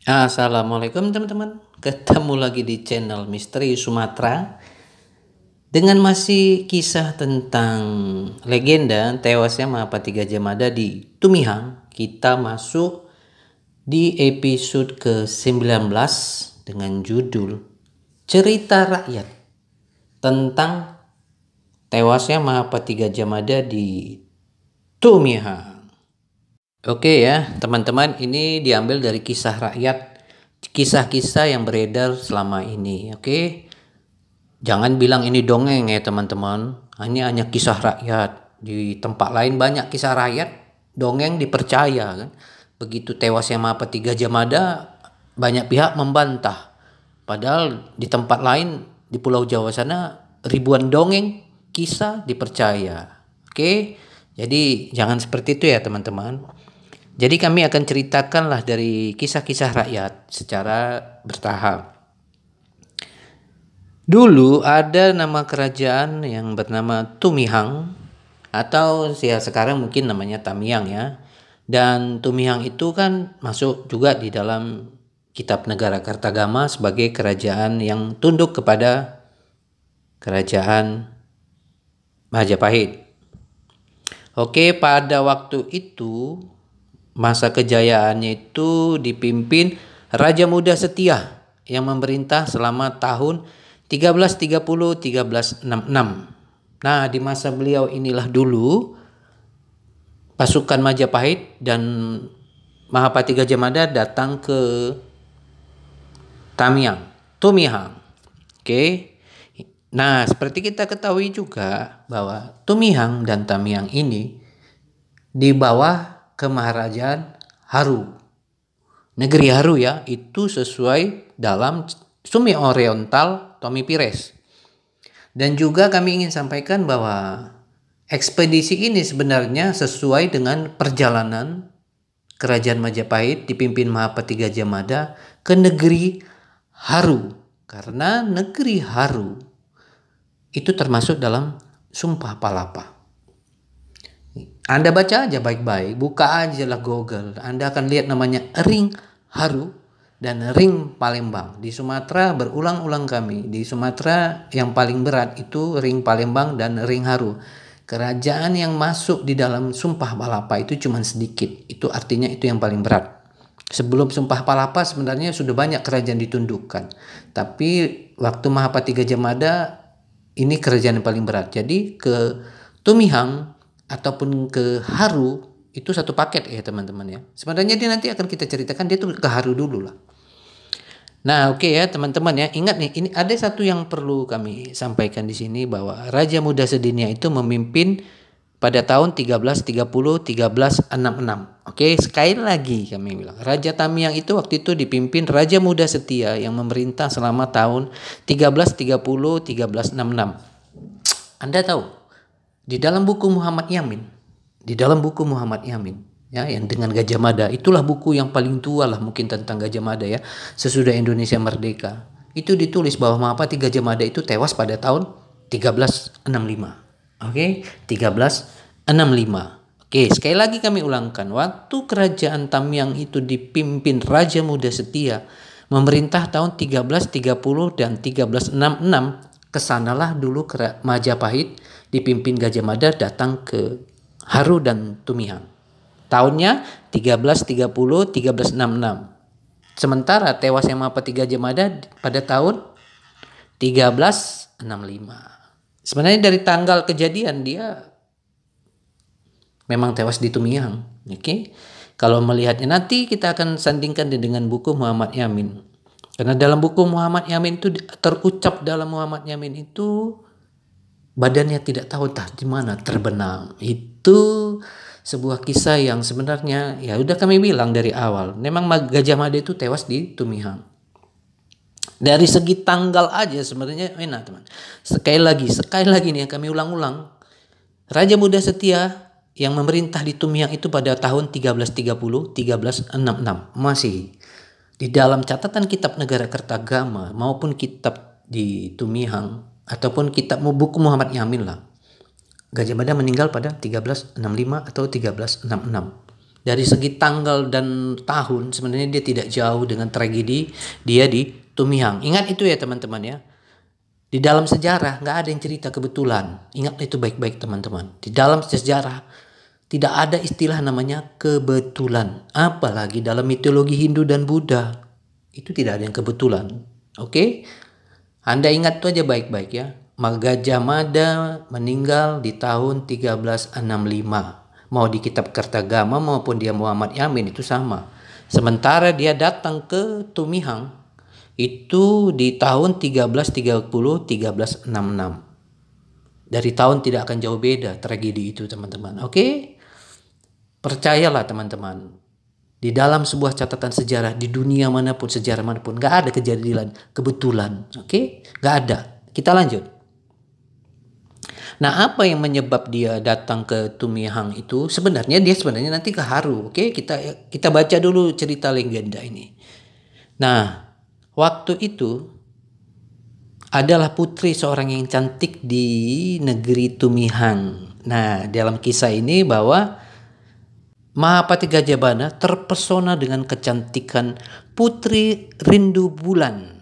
Assalamualaikum teman-teman. Ketemu lagi di channel Misteri Sumatera dengan masih kisah tentang legenda tewasnya Mahapati Gajah Mada di Tumihang. Kita masuk di episode ke-19 dengan judul Cerita Rakyat tentang tewasnya Mahapati Gajah Mada di Tumihang. Oke ya, teman-teman, ini diambil dari kisah rakyat, kisah-kisah yang beredar selama ini. Oke, jangan bilang ini dongeng ya teman-teman. Ini hanya kisah rakyat. Di tempat lain banyak kisah rakyat, dongeng dipercaya kan. Begitu tewasnya Mahapati Gajah Mada, banyak pihak membantah. Padahal di tempat lain di Pulau Jawa sana ribuan dongeng, kisah dipercaya. Oke, jadi jangan seperti itu ya teman-teman. Jadi kami akan ceritakanlah dari kisah-kisah rakyat secara bertahap. Dulu ada nama kerajaan yang bernama Tumihang atau ya sekarang mungkin namanya Tamiang ya. Dan Tumihang itu kan masuk juga di dalam Kitab Negara Kartagama sebagai kerajaan yang tunduk kepada kerajaan Majapahit. Oke, pada waktu itu masa kejayaannya itu dipimpin Raja Muda Setia yang memerintah selama tahun 1330-1366. Nah, di masa beliau inilah dulu pasukan Majapahit dan Mahapati Gajah Mada datang ke Tumihang. Oke. Nah, seperti kita ketahui juga bahwa Tumihang dan Tamiang ini di bawah Kemaharajaan Haru. Negeri Haru ya, itu sesuai dalam Sumi Oriental Tommy Pires. Dan juga kami ingin sampaikan bahwa ekspedisi ini sebenarnya sesuai dengan perjalanan Kerajaan Majapahit dipimpin Mahapati Gajah Mada ke negeri Haru. Karena negeri Haru itu termasuk dalam Sumpah Palapa. Anda baca aja baik-baik, buka aja lah Google. Anda akan lihat namanya Ring Haru dan Ring Palembang. Di Sumatera berulang-ulang kami. Di Sumatera yang paling berat itu Ring Palembang dan Ring Haru. Kerajaan yang masuk di dalam Sumpah Palapa itu cuma sedikit. Itu artinya itu yang paling berat. Sebelum Sumpah Palapa sebenarnya sudah banyak kerajaan ditundukkan. Tapi waktu Mahapati Gajah Mada ini kerajaan yang paling berat. Jadi ke Tumihang ataupun ke Haru itu satu paket ya teman-teman ya. Sebenarnya dia nanti akan kita ceritakan dia tuh ke Haru dulu lah. Nah, oke ya teman-teman ya. Ingat nih, ini ada satu yang perlu kami sampaikan di sini bahwa Raja Muda Sedinia itu memimpin pada tahun 1330-1366. Oke, sekali lagi kami bilang. Raja Tamiang itu waktu itu dipimpin Raja Muda Setia yang memerintah selama tahun 1330-1366. Anda tahu di dalam buku Muhammad Yamin, ya, yang dengan Gajah Mada, itulah buku yang paling tua lah mungkin tentang Gajah Mada ya, sesudah Indonesia merdeka. Itu ditulis bahwa Mahapati Gajah Mada itu tewas pada tahun 1365. Oke, 1365. Oke, sekali lagi kami ulangkan, waktu kerajaan Tamiang itu dipimpin Raja Muda Setia, memerintah tahun 1330 dan 1366, kesanalah dulu Majapahit dipimpin Gajah Mada datang ke Haru dan Tumihang. Tahunnya 1330-1366. Sementara tewasnya Mahapati Gajah Mada pada tahun 1365. Sebenarnya dari tanggal kejadian dia memang tewas di Tumihang. Oke. Kalau melihatnya nanti kita akan sandingkan dengan buku Muhammad Yamin. Karena dalam buku Muhammad Yamin itu terucap dalam Muhammad Yamin itu badannya tidak tahu entah di mana terbenam. Itu sebuah kisah yang sebenarnya ya udah kami bilang dari awal. Memang Gajah Mada itu tewas di Tumihang. Dari segi tanggal aja sebenarnya enak teman. Sekali lagi nih yang kami ulang-ulang. Raja Muda Setia yang memerintah di Tumihang itu pada tahun 1330-1366 masih di dalam catatan Kitab Negara Kartagama maupun kitab di Tumihang ataupun kitab buku Muhammad Yamin lah. Gajah Mada meninggal pada 1365 atau 1366. Dari segi tanggal dan tahun sebenarnya dia tidak jauh dengan tragedi dia di Tumihang. Ingat itu ya teman-teman ya. Di dalam sejarah nggak ada yang cerita kebetulan. Ingat itu baik-baik teman-teman. Di dalam sejarah tidak ada istilah namanya kebetulan. Apalagi dalam mitologi Hindu dan Buddha. Itu tidak ada yang kebetulan. Oke? Anda ingat itu aja baik-baik ya. Gajah Mada meninggal di tahun 1365. Mau di kitab Kertagama maupun dia Muhammad Yamin itu sama. Sementara dia datang ke Tumihang itu di tahun 1336. Dari tahun tidak akan jauh beda tragedi itu teman-teman. Oke? Percayalah teman-teman. Di dalam sebuah catatan sejarah di dunia manapun, sejarah manapun, gak ada kejadian kebetulan. Oke? Gak ada. Kita lanjut. Nah, apa yang menyebab dia datang ke Tumihang itu? Sebenarnya nanti ke Haru. Oke, kita baca dulu cerita legenda ini. Nah, waktu itu adalah putri seorang yang cantik di negeri Tumihang. Nah, dalam kisah ini bahwa Mahapati Gajabana terpesona dengan kecantikan Putri Rindu Bulan.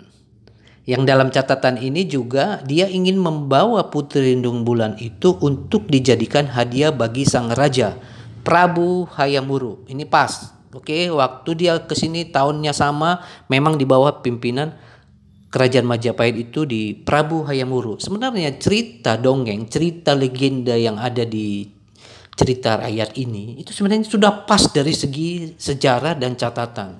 Yang dalam catatan ini juga dia ingin membawa Putri Rindu Bulan itu untuk dijadikan hadiah bagi sang raja Prabu Hayamuru. Ini pas. Oke, waktu dia ke sini tahunnya sama, memang di bawah pimpinan Kerajaan Majapahit itu di Prabu Hayamuru. Sebenarnya cerita dongeng, cerita legenda yang ada di cerita rakyat ini itu sebenarnya sudah pas dari segi sejarah dan catatan.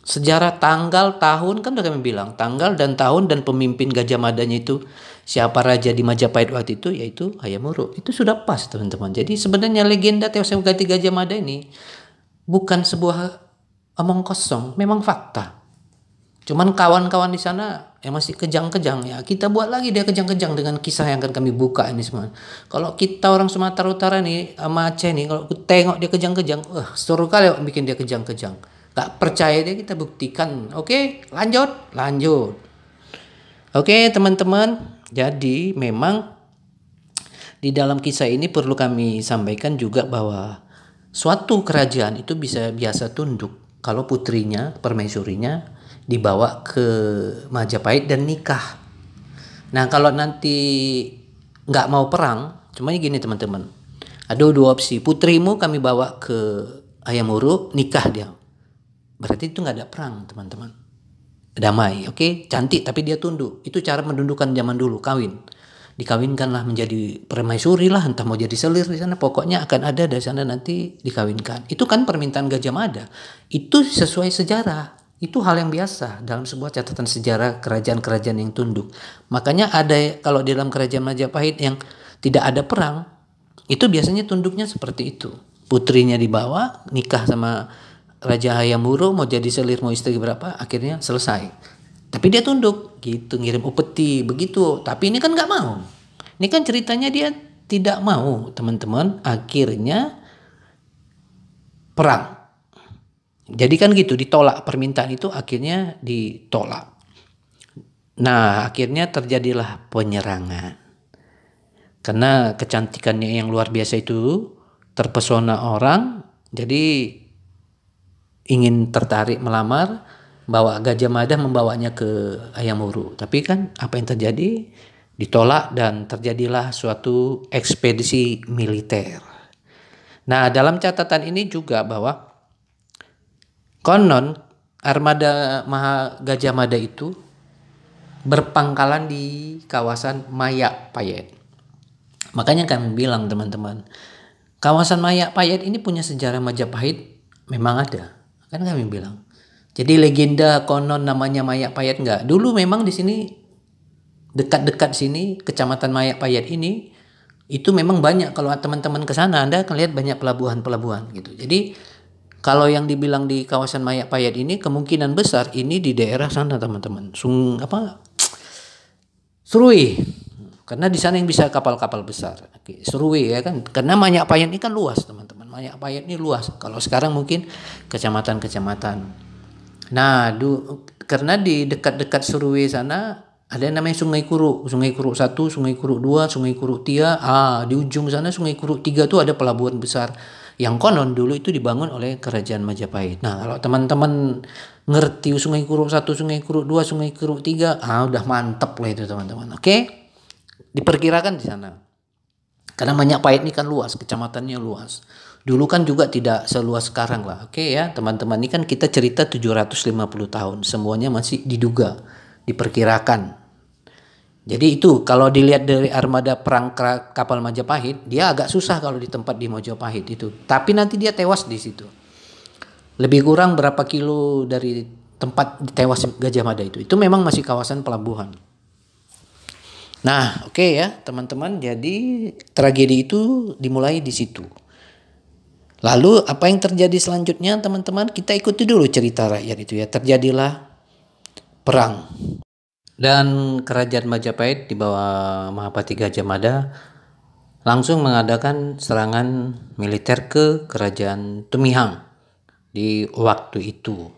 Sejarah tanggal, tahun kan udah kami bilang, tanggal dan tahun dan pemimpin Gajah Madanya itu siapa raja di Majapahit waktu itu, yaitu Hayamuru. Itu sudah pas teman-teman. Jadi sebenarnya legenda tewasnya Gajah Mada ini bukan sebuah omong kosong, memang fakta. Cuman kawan-kawan di sana yang masih kejang-kejang ya, kita buat lagi dia kejang-kejang dengan kisah yang akan kami buka ini semua. Kalau kita orang Sumatera Utara nih sama Aceh nih, kalau tengok dia kejang-kejang, seru kali bikin dia kejang-kejang. Gak percaya dia kita buktikan. Oke, lanjut. Oke teman-teman, jadi memang di dalam kisah ini perlu kami sampaikan juga bahwa suatu kerajaan itu biasa tunduk kalau putrinya, permaisurinya dibawa ke Majapahit dan nikah. Nah kalau nanti nggak mau perang, cuma gini teman-teman, ada dua opsi. Putrimu kami bawa ke Hayamuru, nikah dia. Berarti itu nggak ada perang teman-teman, damai. Oke, cantik tapi dia tunduk. Itu cara mendundukkan zaman dulu, kawin. Dikawinkanlah menjadi permaisuri lah, entah mau jadi selir di sana, pokoknya akan ada di sana nanti dikawinkan. Itu kan permintaan Gajah Mada. Itu sesuai sejarah. Itu hal yang biasa dalam sebuah catatan sejarah kerajaan-kerajaan yang tunduk. Makanya ada kalau di dalam kerajaan Majapahit yang tidak ada perang, itu biasanya tunduknya seperti itu. Putrinya dibawa, nikah sama Raja Hayamuru, mau jadi selir mau istri berapa, akhirnya selesai. Tapi dia tunduk gitu, ngirim upeti begitu. Tapi ini kan nggak mau. Ini kan ceritanya dia tidak mau teman-teman, akhirnya perang. Jadi kan gitu, ditolak permintaan itu, akhirnya ditolak. Nah akhirnya terjadilah penyerangan. Karena kecantikannya yang luar biasa itu terpesona orang, jadi ingin tertarik melamar, bawa Gajah Mada membawanya ke Hayamuru. Tapi kan apa yang terjadi? Ditolak dan terjadilah suatu ekspedisi militer. Nah dalam catatan ini juga bahwa konon armada Gajah Mada itu berpangkalan di kawasan Majapahit. Makanya kami bilang teman-teman, kawasan Majapahit ini punya sejarah Majapahit memang ada. Kan kami bilang. Jadi legenda konon namanya Majapahit enggak. Dulu memang di sini dekat-dekat sini Kecamatan Majapahit ini itu memang banyak, kalau teman-teman ke sana Anda akan lihat banyak pelabuhan-pelabuhan gitu. Jadi kalau yang dibilang di kawasan Majapahit ini kemungkinan besar ini di daerah sana teman-teman. Serui. Karena di sana yang bisa kapal-kapal besar. Serui ya kan. Karena Majapahit ini kan luas teman-teman. Majapahit ini luas. Kalau sekarang mungkin kecamatan-kecamatan. Nah, karena di dekat-dekat Serui sana ada yang namanya Sungai Kuruk. Sungai Kuruk 1, Sungai Kuruk 2, Sungai Kuruk 3. Di ujung sana Sungai Kuruk 3 itu ada pelabuhan besar yang konon dulu itu dibangun oleh kerajaan Majapahit. Nah, kalau teman-teman ngerti Sungai Kuruk 1, Sungai Kuruk 2, Sungai Kuruk 3, udah mantep lah itu teman-teman. Oke? Diperkirakan di sana. Karena Majapahit ini kan luas, kecamatannya luas. Dulu kan juga tidak seluas sekarang lah. Oke ya, teman-teman, ini kan kita cerita 750 tahun. Semuanya masih diduga, diperkirakan. Jadi itu kalau dilihat dari armada perang kapal Majapahit, dia agak susah kalau di tempat di Majapahit itu. Tapi nanti dia tewas di situ. Lebih kurang berapa kilo dari tempat tewas Gajah Mada itu. Itu memang masih kawasan pelabuhan. Nah, oke ya teman-teman. Jadi tragedi itu dimulai di situ. Lalu apa yang terjadi selanjutnya teman-teman? Kita ikuti dulu cerita rakyat itu ya. Terjadilah perang. Dan kerajaan Majapahit di bawah Mahapati Gajah Mada langsung mengadakan serangan militer ke kerajaan Tumihang di waktu itu.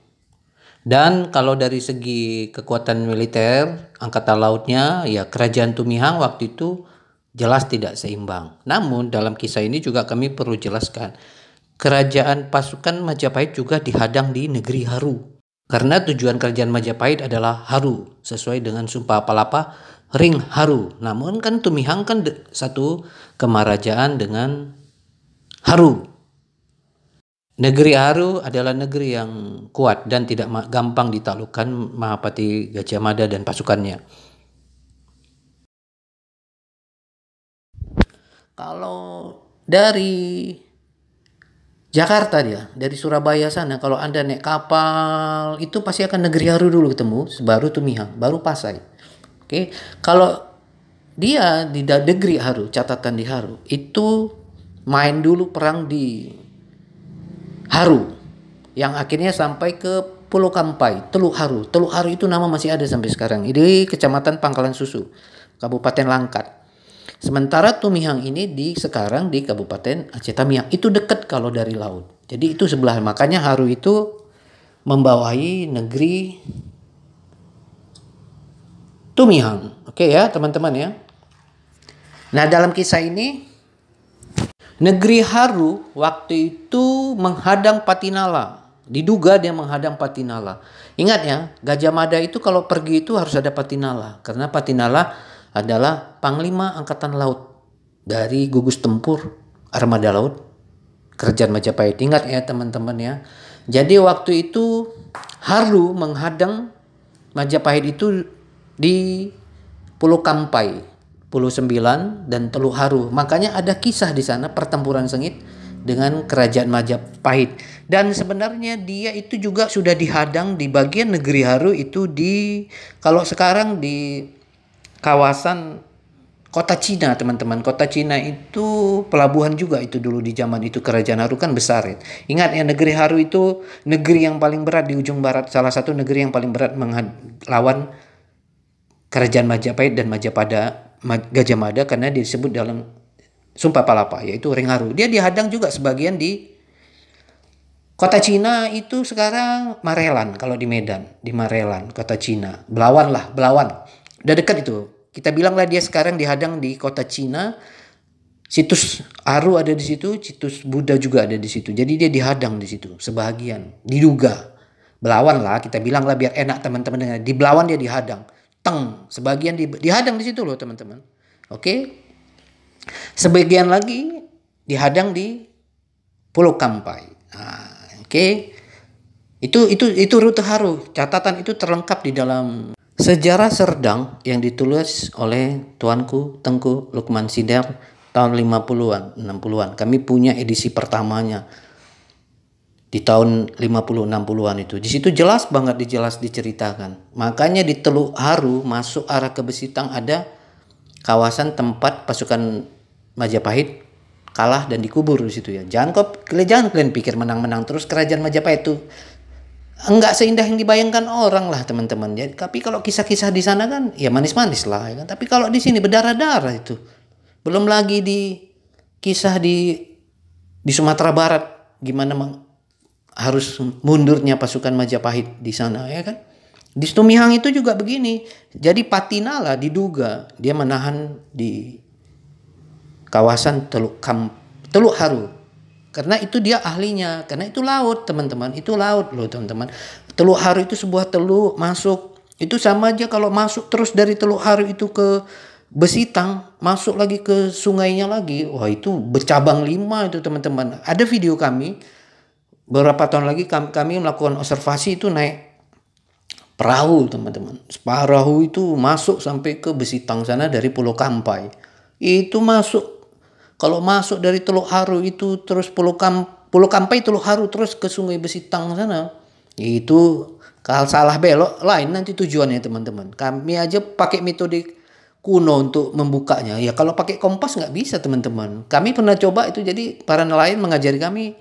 Dan kalau dari segi kekuatan militer, angkatan lautnya, ya kerajaan Tumihang waktu itu jelas tidak seimbang. Namun dalam kisah ini juga kami perlu jelaskan, kerajaan pasukan Majapahit juga dihadang di negeri Haru. Karena tujuan kerajaan Majapahit adalah Haru, sesuai dengan Sumpah Palapa, Ring Haru. Namun kan Tumihang kan satu kemarajaan dengan Haru. Negeri Haru adalah negeri yang kuat dan tidak gampang ditaklukkan Mahapati Gajah Mada dan pasukannya. Kalau dari Jakarta dia, dari Surabaya sana, kalau Anda naik kapal, itu pasti akan negeri Haru dulu ketemu, baru Tumihang, baru Pasai. Oke, kalau dia di negeri Haru, catatan di Haru, itu main dulu perang di Haru, yang akhirnya sampai ke Pulau Kampai, Teluk Haru. Teluk Haru itu nama masih ada sampai sekarang. Ini Kecamatan Pangkalan Susu, Kabupaten Langkat. Sementara Tumihang ini sekarang di Kabupaten Aceh Tamiang. Itu dekat kalau dari laut. Jadi itu sebelah. Makanya Haru itu membawahi negeri Tumihang. Oke ya teman-teman ya. Nah dalam kisah ini, negeri Haru waktu itu menghadang Patinala. Diduga dia menghadang Patinala. Ingat ya, Gajah Mada itu kalau pergi itu harus ada Patinala. Karena Patinala adalah Panglima Angkatan Laut dari gugus tempur armada laut kerajaan Majapahit. Ingat ya teman-teman ya. Jadi waktu itu Haru menghadang Majapahit itu di Pulau Kampai, Pulau Sembilan dan Teluk Haru. Makanya ada kisah di sana pertempuran sengit dengan kerajaan Majapahit. Dan sebenarnya dia itu juga sudah dihadang di bagian negeri Haru itu kalau sekarang di kawasan Kota Cina teman-teman. Kota Cina itu pelabuhan juga itu dulu di zaman itu kerajaan Haru kan besar ya. Ingat ya negeri Haru itu negeri yang paling berat di ujung barat. Salah satu negeri yang paling berat melawan kerajaan Majapahit dan Gajah Mada karena disebut dalam Sumpah Palapa yaitu Ring Haru. Dia dihadang juga sebagian di Kota Cina itu sekarang Marelan kalau di Medan. Di Marelan Kota Cina. Belawan. Udah dekat itu. Kita bilanglah dia sekarang dihadang di Kota Cina. Situs Haru ada di situ, situs Buddha juga ada di situ. Jadi dia dihadang di situ sebagian. Diduga. Belawan lah, kita bilanglah biar enak teman-teman dengar. Di Belawan dia dihadang. Sebagian dihadang di situ loh teman-teman. Oke. Sebagian lagi dihadang di Pulau Kampai. Oke. Itu rute Haru. Catatan itu terlengkap di dalam Sejarah Serdang yang ditulis oleh Tuanku Tengku Lukman Sidar tahun 50-an, 60-an. Kami punya edisi pertamanya di tahun 50-60-an itu. Di situ jelas banget diceritakan. Makanya di Teluk Haru masuk arah ke Besitang ada kawasan tempat pasukan Majapahit kalah dan dikubur di situ ya. Jangan kalian pikir menang-menang terus kerajaan Majapahit itu enggak seindah yang dibayangkan orang lah teman-teman. Jadi tapi kalau kisah-kisah di sana kan ya manis-manis lah ya kan. Tapi kalau di sini berdarah-darah itu. Belum lagi di kisah di Sumatera Barat gimana harus mundurnya pasukan Majapahit di sana ya kan. Di Tumihang itu juga begini. Jadi Patinala diduga dia menahan di kawasan Teluk Haru. Karena itu dia ahlinya, karena itu laut teman-teman, itu laut loh teman-teman. Teluk Haru itu sebuah teluk masuk, itu sama aja kalau masuk terus dari Teluk Haru itu ke Besitang, masuk lagi ke sungainya lagi, wah itu bercabang 5 itu teman-teman. Ada video kami, beberapa tahun lagi kami melakukan observasi itu naik perahu teman-teman. Perahu itu masuk sampai ke Besitang sana dari Pulau Kampai. Itu masuk, kalau masuk dari Teluk Haru itu terus Pulau Kampai, Teluk Haru terus ke Sungai Besitang sana. Itu kalau salah belok lain nanti tujuannya teman-teman. Kami aja pakai metode kuno untuk membukanya. Ya kalau pakai kompas nggak bisa teman-teman. Kami pernah coba itu, jadi para nelayan mengajari kami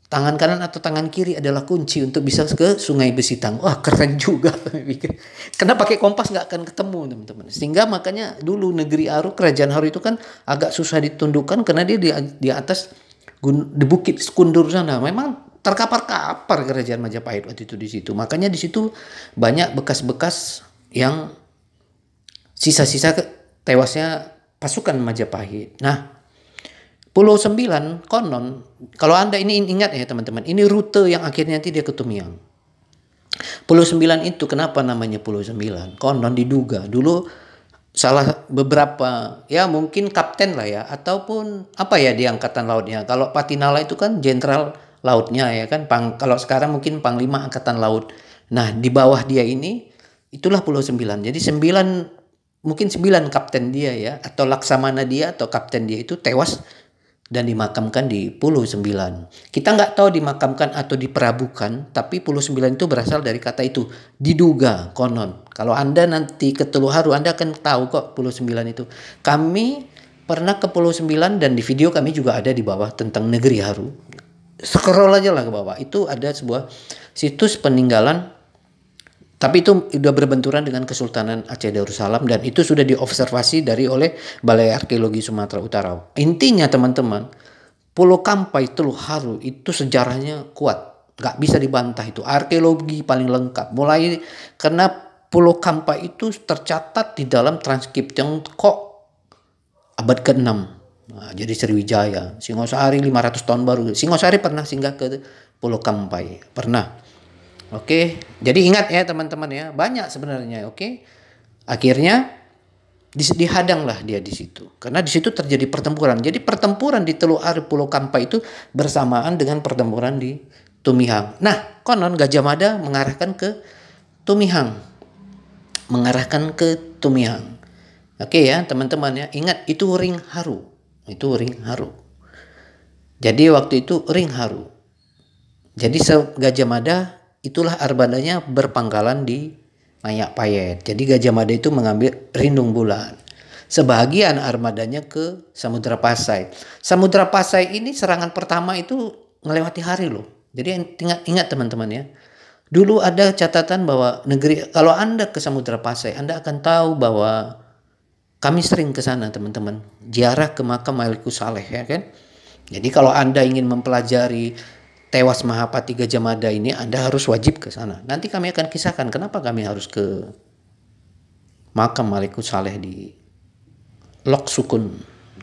tangan kanan atau tangan kiri adalah kunci untuk bisa ke Sungai Besitang. Wah keren juga. Karena pakai kompas nggak akan ketemu teman-teman. Sehingga makanya dulu negeri Haru, kerajaan Haru itu kan agak susah ditundukkan karena dia di atas di bukit Sekundur sana. Memang terkapar-kapar kerajaan Majapahit waktu itu di situ. Makanya di situ banyak bekas-bekas yang sisa-sisa tewasnya pasukan Majapahit. Nah, Pulau 9 konon, kalau Anda ini ingat ya teman-teman, ini rute yang akhirnya nanti dia ke Tumiang. Pulau 9 itu kenapa namanya Pulau 9? Konon diduga dulu salah beberapa, ya mungkin kapten lah ya, ataupun apa ya di angkatan lautnya. Kalau Patinala itu kan jenderal lautnya ya kan, kalau sekarang mungkin Panglima Angkatan Laut. Nah, di bawah dia ini itulah Pulau 9. Jadi 9 kapten dia ya, atau laksamana dia atau kapten dia itu tewas dan dimakamkan di Pulau 9. Kita nggak tahu dimakamkan atau diperabukan, tapi Pulau 9 itu berasal dari kata itu, diduga, konon. Kalau Anda nanti ke Teluk Haru, Anda akan tahu kok Pulau 9 itu. Kami pernah ke Pulau 9 dan di video kami juga ada di bawah tentang negeri Haru. Scroll aja lah ke bawah, itu ada sebuah situs peninggalan, tapi itu sudah berbenturan dengan Kesultanan Aceh Darussalam dan itu sudah diobservasi oleh Balai Arkeologi Sumatera Utara. Intinya teman-teman, Pulau Kampai, Teluk Haru itu sejarahnya kuat, nggak bisa dibantah, itu arkeologi paling lengkap. Mulai karena Pulau Kampai itu tercatat di dalam transkrip Tiongkok abad ke-6. Nah, jadi Sriwijaya, Singosari 500 tahun baru. Singosari pernah singgah ke Pulau Kampai, pernah. Oke, jadi ingat ya teman-teman ya, banyak sebenarnya. Oke, akhirnya dihadanglah dia di situ, karena di situ terjadi pertempuran. Jadi pertempuran di Teluk Haru Pulau Kampai itu bersamaan dengan pertempuran di Tumihang. Nah, konon Gajah Mada mengarahkan ke Tumihang, Oke ya teman-teman ya, ingat itu ring Haru, Jadi waktu itu ring Haru. Jadi Gajah Mada itulah armadanya berpangkalan di Mayakpayet. Jadi Gajah Mada itu mengambil Rindung Bulan. Sebagian armadanya ke Samudra Pasai. Samudra Pasai ini serangan pertama itu melewati hari loh. Jadi ingat teman-teman ya. Dulu ada catatan bahwa kalau Anda ke Samudra Pasai, Anda akan tahu bahwa kami sering ke sana teman-teman. Ziarah ke makam Malikus Saleh ya kan. Jadi kalau Anda ingin mempelajari tewas Mahapati Gajah Mada ini, Anda harus wajib ke sana. Nanti kami akan kisahkan kenapa kami harus ke makam Malikus Saleh di Lok Sukun.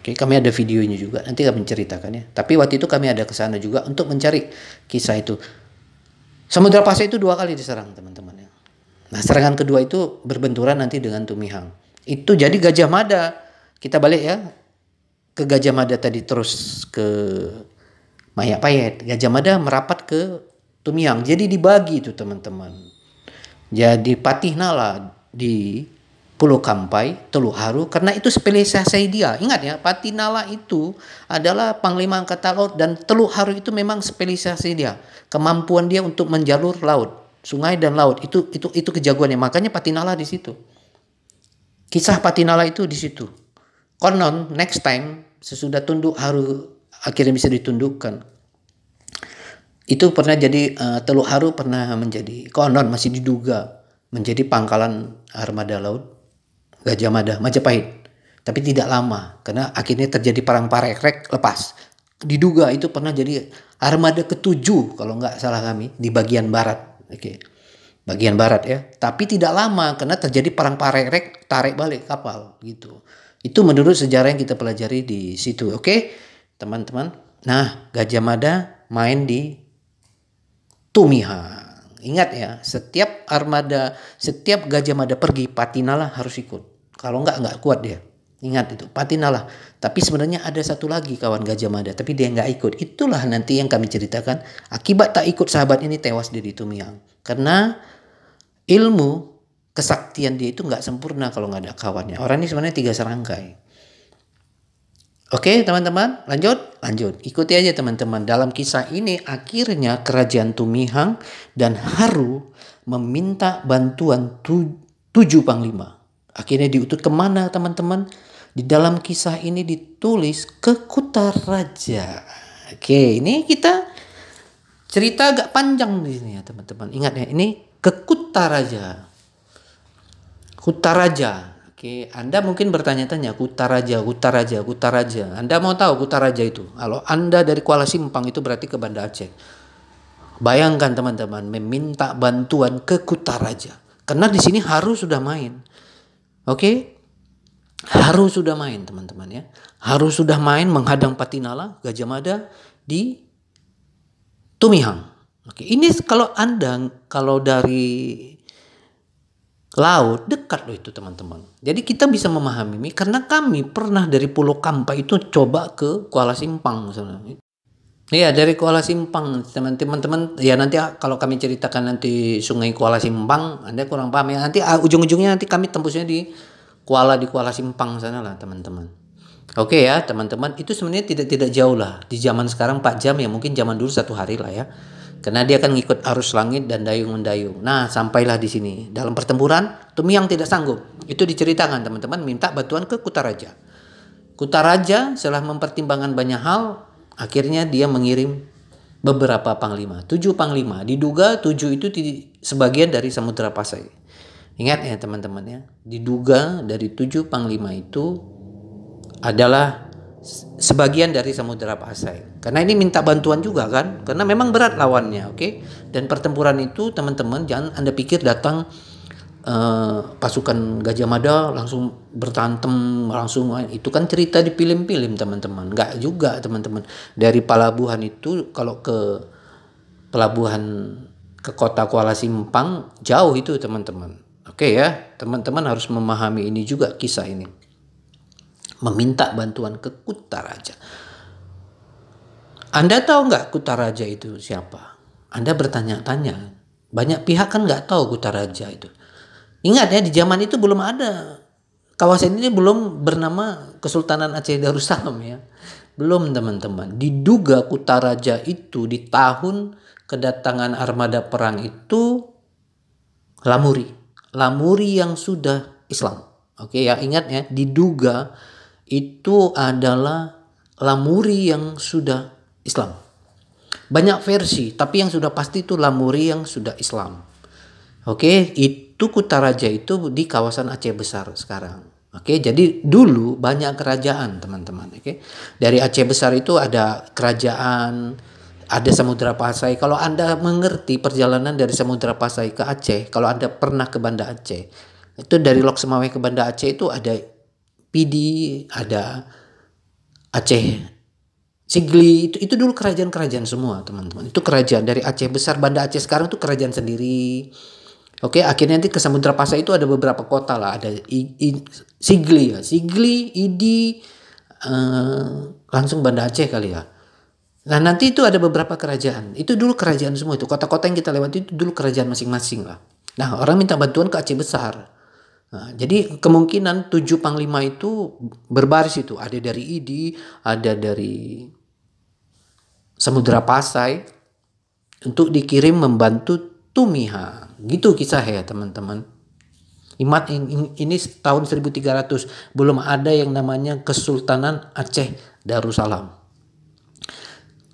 Oke, kami ada videonya juga. Nanti kami ceritakan ya. Tapi waktu itu kami ada ke sana juga untuk mencari kisah itu. Samudra Pasai itu 2 kali diserang teman-teman ya. Nah, serangan kedua itu berbenturan nanti dengan Tumihang. Itu jadi Gajah Mada. Kita balik ya ke Gajah Mada tadi terus ke Mayakpayet. Gajah Mada merapat ke Tumihang. Jadi dibagi itu teman-teman. Jadi Patih Nala di Pulau Kampai, Teluk Haru, karena itu spesialisasi dia. Ingat ya, Patih Nala itu adalah Panglima Angkatan Laut dan Teluk Haru itu memang spesialisasi dia. Kemampuan dia untuk menjalur laut, sungai dan laut. Itu kejagoannya. Makanya Patih Nala di situ. Kisah Patih Nala itu di situ. Konon next time sesudah tunduk Haru akhirnya bisa ditundukkan. Itu pernah jadi Teluk Haru pernah menjadi, konon masih diduga menjadi pangkalan armada laut Gajah Mada Majapahit. Tapi tidak lama karena akhirnya terjadi perang Parekrek, lepas. Diduga itu pernah jadi armada ke-7 kalau nggak salah kami di bagian barat. Oke. Bagian barat ya. Tapi tidak lama karena terjadi perang Parekrek, tarik balik kapal gitu. Itu menurut sejarah yang kita pelajari di situ. Oke. Teman-teman, Nah, Gajah Mada main di Tumihang. Ingat ya, setiap Gajah Mada pergi, Patinala harus ikut. Kalau nggak kuat dia. Ingat itu, Patinala. Tapi sebenarnya ada satu lagi kawan Gajah Mada, tapi dia nggak ikut. Itulah nanti yang kami ceritakan. Akibat tak ikut, sahabat ini tewas di Tumihang. Karena ilmu kesaktian dia itu nggak sempurna kalau nggak ada kawannya. Orang ini sebenarnya 3 serangkai. Oke teman-teman, lanjut. Ikuti aja teman-teman. Dalam kisah ini akhirnya kerajaan Tumihang dan Haru meminta bantuan 7 panglima. Akhirnya diutus kemana teman-teman? Di dalam kisah ini ditulis ke Kutaraja. Oke, ini kita cerita agak panjang di sini ya teman-teman. Ingat ya, ini ke Kutaraja. Oke, Anda mungkin bertanya-tanya, Kutaraja. Anda mau tahu Kutaraja itu? Kalau Anda dari Kuala Simpang itu berarti ke Banda Aceh. Bayangkan teman-teman, meminta bantuan ke Kutaraja. Karena di sini Haru sudah main. Oke? Haru sudah main teman-teman ya. Haru sudah main menghadang Patinala, Gajah Mada di Tumihang. Oke, ini kalau dari laut dekat loh itu teman-teman. Jadi kita bisa memahami ini karena kami pernah dari Pulau Kampa itu coba ke Kuala Simpang misalnya. Iya, dari Kuala Simpang teman-teman ya, nanti kalau kami ceritakan nanti Sungai Kuala Simpang Anda kurang paham ya. Nanti ujung-ujungnya nanti kami tembusnya di Kuala Simpang sana lah teman-teman. Oke ya teman-teman, itu sebenarnya tidak jauh lah. Di zaman sekarang 4 jam ya, mungkin zaman dulu 1 hari lah ya. Karena dia akan ngikut arus langit dan dayung-mendayung. Nah, sampailah di sini. Dalam pertempuran, Tumihang tidak sanggup. Itu diceritakan teman-teman, minta bantuan ke Kutaraja. Kutaraja setelah mempertimbangkan banyak hal, akhirnya dia mengirim beberapa panglima. 7 panglima. Diduga 7 itu sebagian dari Samudra Pasai. Ingat ya teman-teman ya. Diduga dari 7 panglima itu adalah sebagian dari Samudra Pasai. Karena ini minta bantuan juga kan, karena memang berat lawannya, oke? Dan pertempuran itu teman-teman jangan Anda pikir datang pasukan Gajah Mada langsung bertantem langsung, itu kan cerita di film-film teman-teman. Enggak juga teman-teman. Dari pelabuhan itu kalau ke pelabuhan ke kota Kuala Simpang jauh itu teman-teman. Oke ya, teman-teman harus memahami ini juga kisah ini. Meminta bantuan ke Kutaraja. Anda tahu nggak Kutaraja itu siapa? Anda bertanya-tanya. Banyak pihak kan nggak tahu Kutaraja itu. Ingat ya, di zaman itu belum ada. Kawasan ini belum bernama Kesultanan Aceh Darussalam ya. Belum teman-teman. Diduga Kutaraja itu di tahun kedatangan armada perang itu Lamuri yang sudah Islam. Oke ya, ingat ya, diduga itu adalah Lamuri yang sudah Islam. Banyak versi, tapi yang sudah pasti itu Lamuri yang sudah Islam. Oke, itu Kutaraja itu di kawasan Aceh Besar sekarang. Oke, jadi dulu banyak kerajaan teman-teman. Oke, dari Aceh Besar itu ada kerajaan, ada Samudra Pasai. Kalau Anda mengerti perjalanan dari Samudra Pasai ke Aceh, kalau Anda pernah ke Banda Aceh, itu dari Lok Semawe ke Banda Aceh itu ada Pidi, ada Aceh Sigli, itu dulu kerajaan-kerajaan semua teman-teman. Itu kerajaan dari Aceh Besar, Banda Aceh sekarang itu kerajaan sendiri. Oke, akhirnya nanti ke Samudra Pasai itu ada beberapa kota lah, ada Sigli, Idi, langsung Banda Aceh kali ya. Nah nanti itu ada beberapa kerajaan, itu dulu kerajaan semua itu, kota-kota yang kita lewati itu dulu kerajaan masing-masing lah. Nah orang minta bantuan ke Aceh Besar. Nah, jadi kemungkinan 7 panglima itu berbaris itu. Ada dari Idi, ada dari Samudra Pasai untuk dikirim membantu Tumihang. Gitu kisah ya teman-teman. Ingat ini tahun 1300 belum ada yang namanya Kesultanan Aceh Darussalam.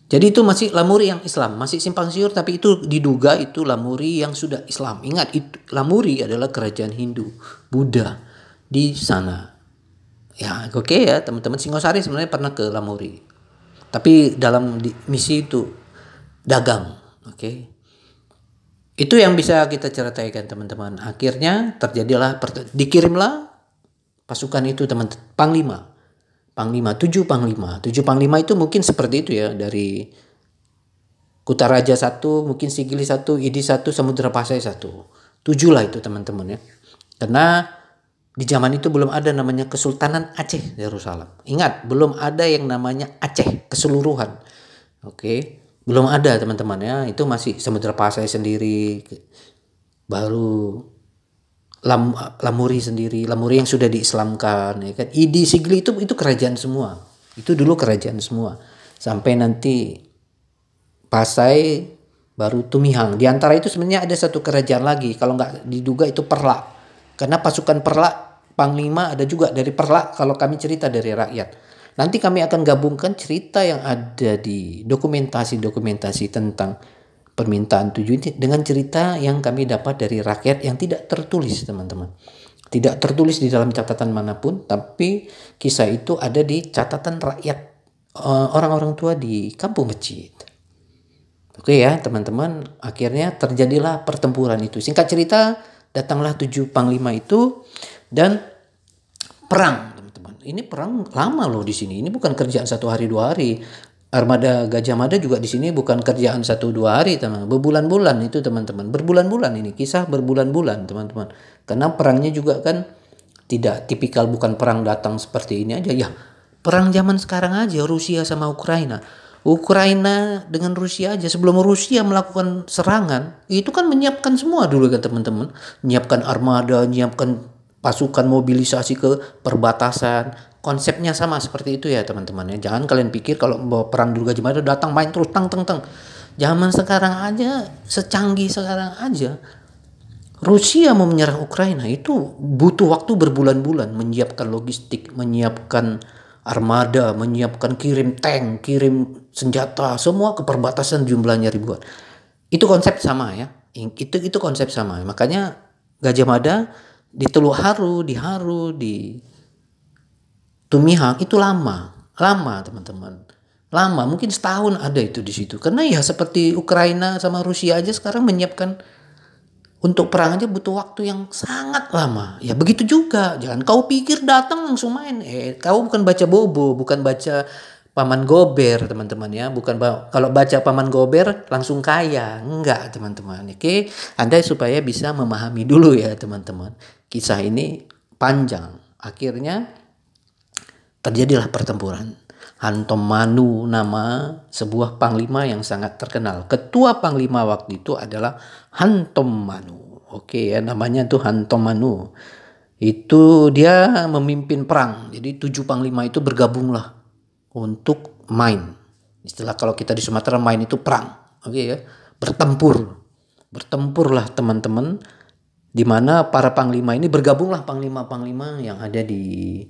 Jadi itu masih Lamuri yang Islam, masih simpang siur, tapi itu diduga itu Lamuri yang sudah Islam. Ingat, itu Lamuri adalah kerajaan Hindu, Buddha di sana. Ya, oke ya teman-teman, Singosari sebenarnya pernah ke Lamuri. Tapi dalam misi itu dagang, oke. Itu yang bisa kita ceritakan teman-teman. Akhirnya terjadilah dikirimlah pasukan itu teman-teman, Panglima, 7 panglima. 7 panglima itu mungkin seperti itu ya, dari Kutaraja 1, mungkin Sigili 1, Idi 1, Samudra Pasai 1. 7 lah itu teman-teman ya. Karena di zaman itu belum ada namanya Kesultanan Aceh Darussalam. Ingat, belum ada yang namanya Aceh keseluruhan. Oke, belum ada teman-teman ya. Itu masih Samudra Pasai sendiri, baru Lamuri sendiri, Lamuri yang sudah diislamkan ya kan. Idi, Sigli itu kerajaan semua. Itu dulu kerajaan semua. Sampai nanti Pasai, baru Tumihang. Di antara itu sebenarnya ada satu kerajaan lagi. Kalau nggak diduga itu Perlak. Karena pasukan Perlak, Panglima ada juga dari Perlak kalau kami cerita dari rakyat. Nanti kami akan gabungkan cerita yang ada di dokumentasi tentang permintaan 7 ini dengan cerita yang kami dapat dari rakyat yang tidak tertulis, teman-teman. Tidak tertulis di dalam catatan manapun, tapi kisah itu ada di catatan rakyat, orang-orang tua di kampung masjid. Oke ya teman-teman, akhirnya terjadilah pertempuran itu. Singkat cerita, datanglah 7 panglima itu dan perang, teman-teman. Ini perang lama loh di sini. Ini bukan kerjaan 1 hari 2 hari. Armada Gajah Mada juga di sini bukan kerjaan 1-2 hari, teman. Berbulan-bulan itu, teman-teman. Berbulan-bulan ini, kisah berbulan-bulan, teman-teman. Karena perangnya juga kan tidak tipikal, bukan perang datang seperti ini aja. Ya, perang zaman sekarang aja, Rusia sama Ukraina. Ukraina dengan Rusia aja, sebelum Rusia melakukan serangan, itu kan menyiapkan semua dulu kan teman-teman. Menyiapkan armada, menyiapkan pasukan mobilisasi ke perbatasan. Konsepnya sama seperti itu ya teman-teman ya. Jangan kalian pikir kalau mau perang Durga Jemada datang main terus tang. Zaman sekarang aja, secanggih sekarang aja, Rusia mau menyerang Ukraina itu butuh waktu berbulan-bulan, menyiapkan logistik, menyiapkan armada, menyiapkan kirim tank, kirim senjata, semua ke perbatasan jumlahnya ribuan. Itu konsep sama ya. Itu konsep sama. Makanya Gajah Mada di Teluk Haru, di Haru, di Tumihang itu lama teman-teman. Lama, mungkin setahun ada itu di situ. Karena ya seperti Ukraina sama Rusia aja sekarang menyiapkan untuk perang aja butuh waktu yang sangat lama. Ya begitu juga. Jangan kau pikir datang langsung main. Kau bukan baca Bobo, bukan baca Paman Gober, teman-teman ya. Bukan kalau baca Paman Gober langsung kaya. Enggak, teman-teman. Oke, Anda supaya bisa memahami dulu ya, teman-teman. Kisah ini panjang. Akhirnya terjadilah pertempuran. Hantomanu nama sebuah panglima yang sangat terkenal. Ketua panglima waktu itu adalah Hantomanu. Oke ya, namanya tuh Hantomanu. Itu dia memimpin perang. Jadi 7 panglima itu bergabunglah untuk main. Istilah kalau kita di Sumatera main itu perang. Oke ya, bertempur. Bertempurlah teman-teman. Di mana para panglima ini bergabunglah panglima-panglima yang ada di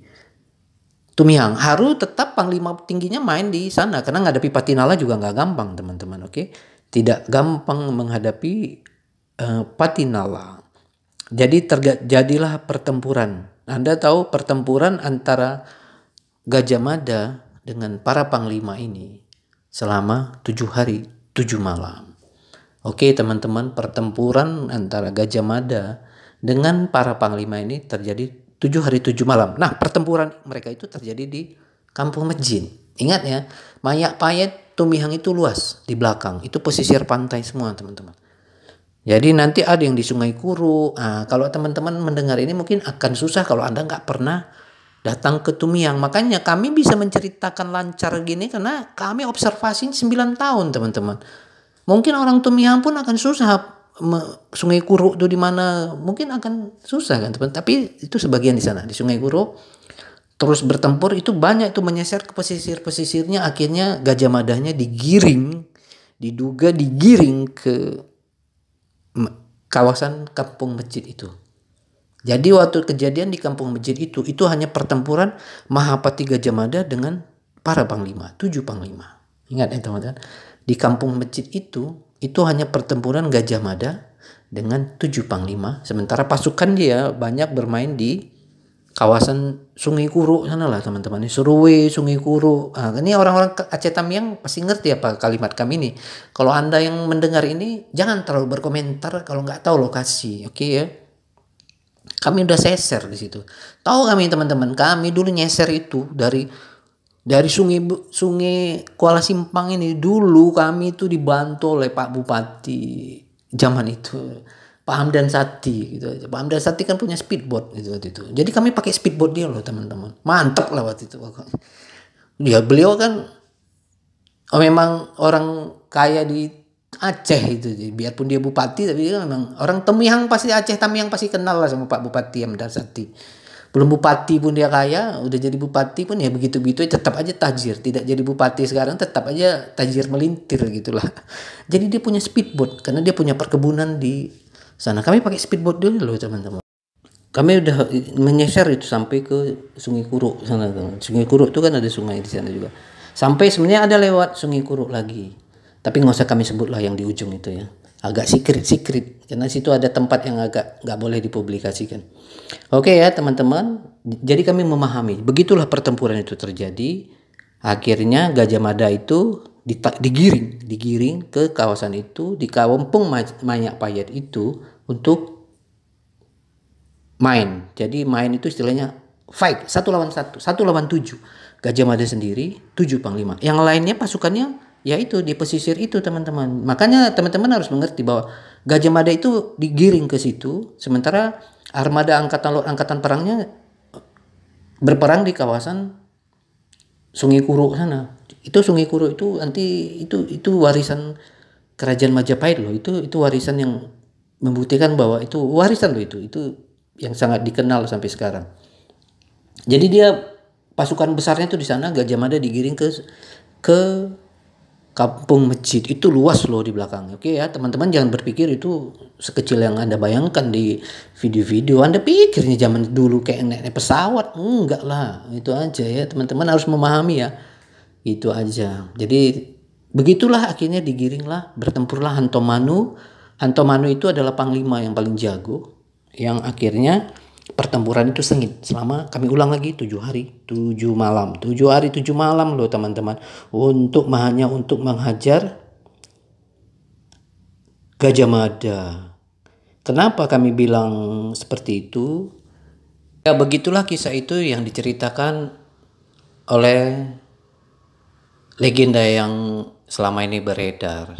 Tumihang. Haru tetap panglima tingginya main di sana karena menghadapi Patinala juga nggak gampang teman-teman. Oke, tidak gampang menghadapi Patinala. Jadi terjadilah pertempuran. Anda tahu pertempuran antara Gajah Mada dengan para panglima ini selama 7 hari 7 malam. Oke teman-teman, pertempuran antara Gajah Mada dengan para panglima ini terjadi 7 hari 7 malam. Nah, pertempuran mereka itu terjadi di Kampung Mejin. Ingat ya, Mayak Payet, Tumihang itu luas di belakang. Itu pesisir pantai semua, teman-teman. Jadi nanti ada yang di Sungai Kuru. Nah, kalau teman-teman mendengar ini mungkin akan susah kalau Anda nggak pernah datang ke Tumihang. Makanya kami bisa menceritakan lancar gini karena kami observasi 9 tahun, teman-teman. Mungkin orang Tumihang pun akan susah. Sungai Kuru itu di mana mungkin akan susah kan teman, tapi itu sebagian di sana di Sungai Kuru terus bertempur itu banyak itu menyeser ke pesisirnya. Akhirnya Gajah Madanya diduga digiring ke kawasan Kampung Masjid itu. Jadi waktu kejadian di Kampung Masjid itu hanya pertempuran Mahapati Gajah Mada dengan para panglima, 7 panglima. Ingat ya teman-teman, di Kampung Masjid itu hanya pertempuran Gajah Mada dengan 7 panglima. Sementara pasukan dia banyak bermain di kawasan Sungai Kuru sana lah teman-teman. Suruwe, Sungai Kuru. Ini orang-orang Aceh Tamiang pasti ngerti apa kalimat kami ini. Kalau Anda yang mendengar ini jangan terlalu berkomentar kalau nggak tahu lokasi. Oke ya. Kami udah seser di situ. Tahu kami teman-teman, kami dulu nyeser itu dari Dari sungai Kuala Simpang ini dulu kami itu dibantu oleh Pak Bupati zaman itu. Pak Hamdan Sati gitu aja. Pak Hamdan Sati kan punya speedboat gitu waktu itu. Jadi kami pakai speedboat dia loh teman-teman. Mantap lah waktu itu pokoknya. Dia beliau kan memang orang kaya di Aceh itu. Biarpun dia bupati tapi dia memang orang Temihang pasti Aceh Temihang pasti kenal lah sama Pak Bupati Hamdan Sati. Belum bupati pun dia kaya, udah jadi bupati pun ya begitu-begitu tetap aja tajir. Tidak jadi bupati sekarang tetap aja tajir melintir gitulah. Jadi dia punya speedboat karena dia punya perkebunan di sana. Kami pakai speedboat dulu loh teman-teman. Kami udah menyeser itu sampai ke Sungai Kuruk sana. Sungai Kuruk itu kan ada sungai di sana juga. Sampai sebenarnya ada lewat Sungai Kuruk lagi. Tapi nggak usah kami sebut lah yang di ujung itu ya. Agak secret karena situ ada tempat yang agak nggak boleh dipublikasikan. Oke ya teman-teman, jadi kami memahami begitulah pertempuran itu terjadi. Akhirnya Gajah Mada itu digiring ke kawasan itu di Kampung Manyak Payet itu untuk main. Jadi main itu istilahnya fight 1 lawan 1, 1 lawan 7. Gajah Mada sendiri 7 panglima. Yang lainnya pasukannya yaitu di pesisir itu teman-teman. Makanya teman-teman harus mengerti bahwa Gajah Mada itu digiring ke situ, sementara armada angkatan perangnya berperang di kawasan Sungai Kuruk sana. Itu Sungai Kuruk itu nanti itu warisan Kerajaan Majapahit loh. Itu warisan yang membuktikan bahwa itu warisan loh itu yang sangat dikenal sampai sekarang. Jadi dia pasukan besarnya itu di sana, Gajah Mada digiring ke Kampung Masjid. Itu luas loh di belakang. Oke ya teman-teman, jangan berpikir itu sekecil yang Anda bayangkan di video-video. Anda pikirnya zaman dulu kayak naik pesawat. Enggak lah, itu aja ya teman-teman harus memahami ya. Itu aja. Jadi begitulah akhirnya digiringlah, bertempurlah Hantomanu. Hantomanu itu adalah panglima yang paling jago, yang akhirnya pertempuran itu sengit selama, kami ulang lagi, 7 hari 7 malam 7 hari 7 malam loh teman-teman, hanya untuk menghajar Gajah Mada. Kenapa kami bilang seperti itu? Ya begitulah kisah itu yang diceritakan oleh legenda yang selama ini beredar.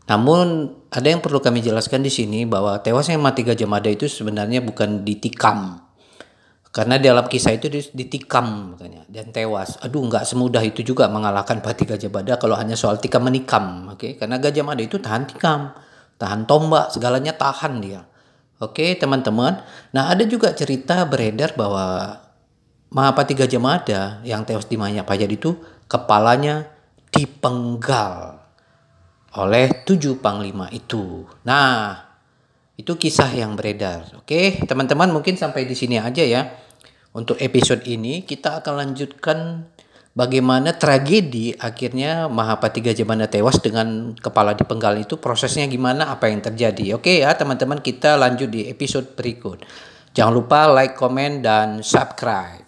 Namun ada yang perlu kami jelaskan di sini bahwa tewasnya mati Gajah Mada itu sebenarnya bukan ditikam. Karena dalam kisah itu ditikam katanya dan tewas. Aduh, nggak semudah itu juga mengalahkan Pati Gajah Mada kalau hanya soal tikam menikam. Oke, karena Gajah Mada itu tahan tikam, tahan tombak, segalanya tahan dia. Oke, teman-teman. Nah, ada juga cerita beredar bahwa Mahapati Gajah Mada yang tewas di Manyak Payet itu kepalanya dipenggal oleh 7 panglima itu. Nah, itu kisah yang beredar. Oke, teman-teman mungkin sampai di sini aja ya. Untuk episode ini kita akan lanjutkan bagaimana tragedi akhirnya Mahapati Gajah Mada tewas dengan kepala dipenggal itu, prosesnya gimana, apa yang terjadi. Oke ya teman-teman, kita lanjut di episode berikut. Jangan lupa like, komen, dan subscribe.